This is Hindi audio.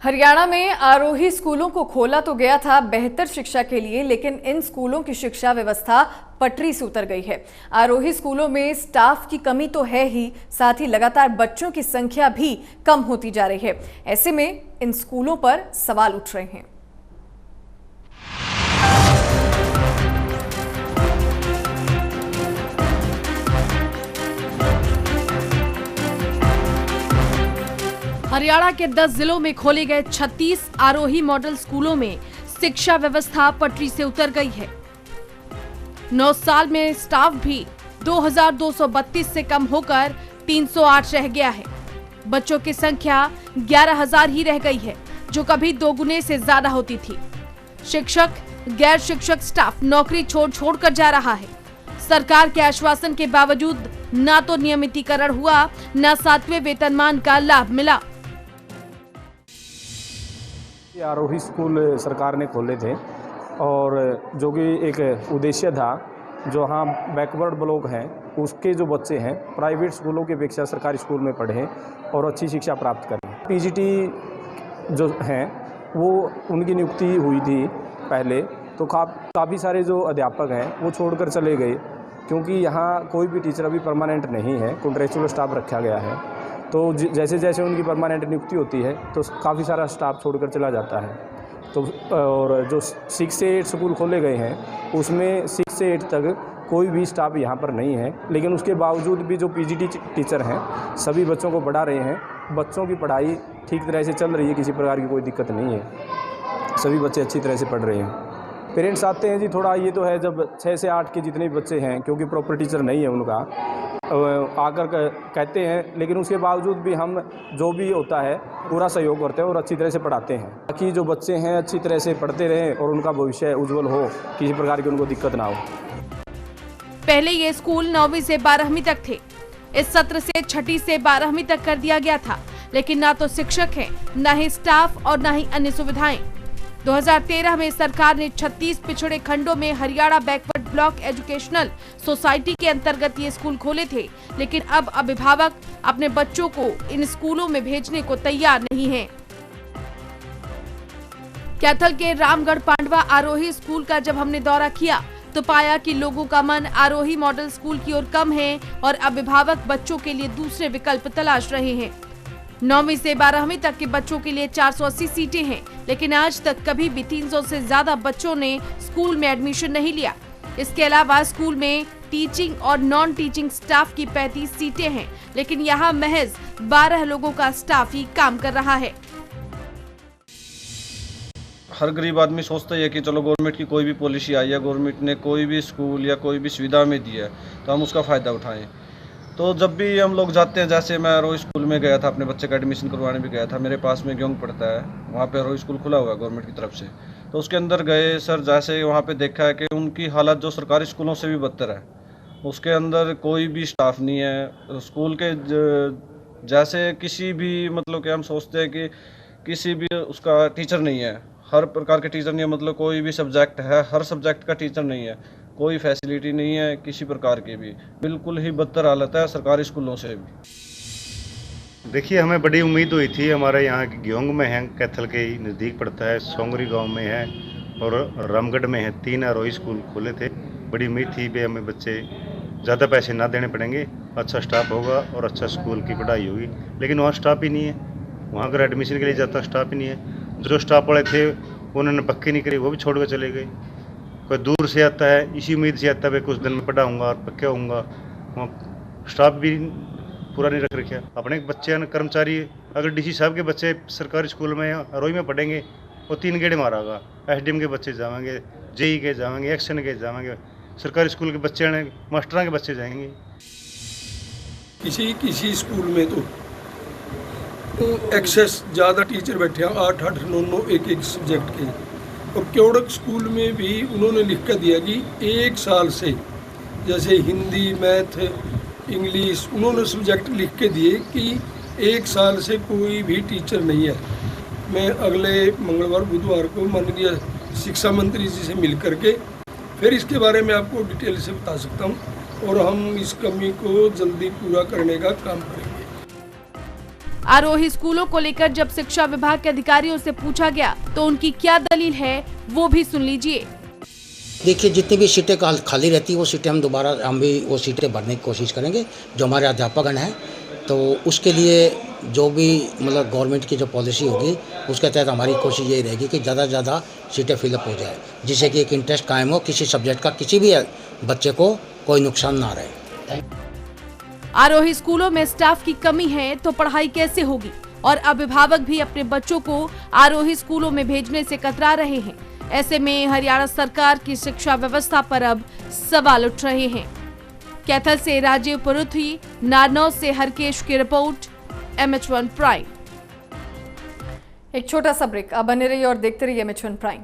हरियाणा में आरोही स्कूलों को खोला तो गया था बेहतर शिक्षा के लिए, लेकिन इन स्कूलों की शिक्षा व्यवस्था पटरी से उतर गई है। आरोही स्कूलों में स्टाफ की कमी तो है ही, साथ ही लगातार बच्चों की संख्या भी कम होती जा रही है। ऐसे में इन स्कूलों पर सवाल उठ रहे हैं। हरियाणा के 10 जिलों में खोले गए 36 आरोही मॉडल स्कूलों में शिक्षा व्यवस्था पटरी से उतर गई है। 9 साल में स्टाफ भी 2232 से कम होकर 308 रह गया है। बच्चों की संख्या 11,000 ही रह गई है, जो कभी 2 गुने से ज्यादा होती थी। शिक्षक, गैर शिक्षक स्टाफ नौकरी छोड़ कर जा रहा है। सरकार के आश्वासन के बावजूद न तो नियमितीकरण हुआ, न 7वें वेतनमान का लाभ मिला। आरोही स्कूल सरकार ने खोले थे और जो कि एक उद्देश्य था, जो हाँ बैकवर्ड ब्लॉक हैं उसके जो बच्चे हैं प्राइवेट स्कूलों की अपेक्षा सरकारी स्कूल में पढ़ें और अच्छी शिक्षा प्राप्त करें। पीजीटी जो हैं वो उनकी नियुक्ति हुई थी पहले, तो काफ़ी सारे जो अध्यापक हैं वो छोड़कर चले गए, क्योंकि यहाँ कोई भी टीचर अभी परमानेंट नहीं है, कॉन्ट्रेक्चुअल स्टाफ रखा गया है। तो जैसे जैसे उनकी परमानेंट नियुक्ति होती है तो काफ़ी सारा स्टाफ छोड़कर चला जाता है। तो और जो 6 से 8 स्कूल खोले गए हैं उसमें 6 से 8 तक कोई भी स्टाफ यहाँ पर नहीं है, लेकिन उसके बावजूद भी जो पीजीटी टीचर हैं सभी बच्चों को पढ़ा रहे हैं। बच्चों की पढ़ाई ठीक तरह से चल रही है, किसी प्रकार की कोई दिक्कत नहीं है, सभी बच्चे अच्छी तरह से पढ़ रहे हैं। पेरेंट्स आते हैं जी, थोड़ा ये तो है जब 6 से 8 के जितने भी बच्चे हैं, क्योंकि प्रॉपर टीचर नहीं है उनका, आकर कहते हैं, लेकिन उसके बावजूद भी हम जो भी होता है पूरा सहयोग करते हैं और अच्छी तरह से पढ़ाते हैं, ताकि जो बच्चे हैं अच्छी तरह से पढ़ते रहें और उनका भविष्य उज्जवल हो, किसी प्रकार की उनको दिक्कत ना हो। पहले ये स्कूल 9वीं से 12वीं तक थे। इस सत्र से 6ठी से 12वीं तक कर दिया गया था, लेकिन ना तो शिक्षक हैं, न ही स्टाफ और न ही अन्य सुविधाएं। 2013 में सरकार ने 36 पिछड़े खंडों में Haryana backward block educational society के अंतर्गत ये स्कूल खोले थे, लेकिन अब अभिभावक अपने बच्चों को इन स्कूलों में भेजने को तैयार नहीं हैं। कैथल के रामगढ़ पांडवा आरोही स्कूल का जब हमने दौरा किया तो पाया कि लोगों का मन आरोही मॉडल स्कूल की ओर कम है और अभिभावक बच्चों के लिए दूसरे विकल्प तलाश रहे हैं। 9वीं से 12वीं तक के बच्चों के लिए 480 सीटें हैं, लेकिन आज तक कभी भी 300 से ज्यादा बच्चों ने स्कूल में एडमिशन नहीं लिया। इसके अलावा स्कूल में टीचिंग और नॉन टीचिंग स्टाफ की 35 सीटें हैं, लेकिन यहाँ महज 12 लोगों का स्टाफ ही काम कर रहा है। हर गरीब आदमी सोचता है कि चलो गवर्नमेंट की कोई भी पॉलिसी आई है, गवर्नमेंट ने कोई भी स्कूल या कोई भी सुविधा में दी है तो हम उसका फ़ायदा उठाएं। तो जब भी हम लोग जाते हैं, जैसे मैं रोज स्कूल में गया था, अपने बच्चे का एडमिशन करवाने भी गया था, मेरे पास में ग्योंग पड़ता है, वहाँ पे रोज स्कूल खुला हुआ है गवर्नमेंट की तरफ से। तो उसके अंदर गए सर, जैसे वहाँ पे देखा है कि उनकी हालत जो सरकारी स्कूलों से भी बदतर है। उसके अंदर कोई भी स्टाफ नहीं है स्कूल के, जैसे किसी भी मतलब कि हम सोचते हैं कि किसी भी उसका टीचर नहीं है, हर प्रकार के टीचर नहीं है, मतलब कोई भी सब्जेक्ट है, हर सब्जेक्ट का टीचर नहीं है, कोई फैसिलिटी नहीं है किसी प्रकार की भी, बिल्कुल ही बदतर हालत है सरकारी स्कूलों से भी। देखिए, हमें बड़ी उम्मीद हुई थी, हमारे यहाँ ग्योंग में है, कैथल के नज़दीक पड़ता है, सोंगरी गांव में है और रामगढ़ में है, 3 आरोही स्कूल खोले थे। बड़ी उम्मीद थी कि हमें बच्चे ज़्यादा पैसे ना देने पड़ेंगे, अच्छा स्टाफ होगा और अच्छा स्कूल की पढ़ाई होगी, लेकिन वहाँ स्टाफ ही नहीं है। वहाँ अगर एडमिशन के लिए जाता स्टाफ ही नहीं है। जो स्टाफ वाले थे उन्होंने पक्की नहीं करी, वो भी छोड़ कर चले गए। कोई दूर से आता है, इसी उम्मीद से आता है कुछ दिन में पढ़ाऊँगा और पक्का होऊंगा, वहाँ स्टाफ भी पूरा नहीं रख रखा। अपने बच्चे कर्मचारी, अगर डीसी साहब के बच्चे सरकारी स्कूल में आरोही में पढ़ेंगे वो 3 गेड़े मारागा, एसडीएम के बच्चे जाएंगे, जेई के जाएंगे, एक्शन के जाएंगे, सरकारी स्कूल के बच्चे मास्टरों के बच्चे जाएंगे। किसी स्कूल में तो एक्सेस ज़्यादा टीचर बैठे हैं, 8-8, 9-9 एक सब्जेक्ट के। और क्योड़क स्कूल में भी उन्होंने लिख कर दिया कि 1 साल से, जैसे हिंदी, मैथ, इंग्लिश, उन्होंने सब्जेक्ट लिख के दिए कि 1 साल से कोई भी टीचर नहीं है। मैं अगले मंगलवार बुधवार को माननीय शिक्षा मंत्री जी से मिल करके फिर इसके बारे में आपको डिटेल से बता सकता हूँ और हम इस कमी को जल्दी पूरा करने का काम करेंगे। आरोही स्कूलों को लेकर जब शिक्षा विभाग के अधिकारियों से पूछा गया तो उनकी क्या दलील है वो भी सुन लीजिए। देखिए, जितनी भी सीटें खाली रहती है वो सीटें हम भी वो सीटें भरने की कोशिश करेंगे। जो हमारे अध्यापकगण हैं तो उसके लिए जो भी मतलब गवर्नमेंट की जो पॉलिसी होगी उसके तहत हमारी कोशिश यही रहेगी कि ज़्यादा से ज़्यादा सीटें फिलअप हो जाए, जिससे कि एक इंटरेस्ट कायम हो, किसी सब्जेक्ट का किसी भी बच्चे को कोई नुकसान ना रहे। आरोही स्कूलों में स्टाफ की कमी है तो पढ़ाई कैसे होगी, और अभिभावक भी अपने बच्चों को आरोही स्कूलों में भेजने से कतरा रहे हैं। ऐसे में हरियाणा सरकार की शिक्षा व्यवस्था पर अब सवाल उठ रहे हैं। कैथल से राजीव पुरुथी, नारनौल से हरकेश की रिपोर्ट, MH1 प्राइम। एक छोटा सा ब्रेक, अब बने रहिए और देखते रहिए MH1 प्राइम।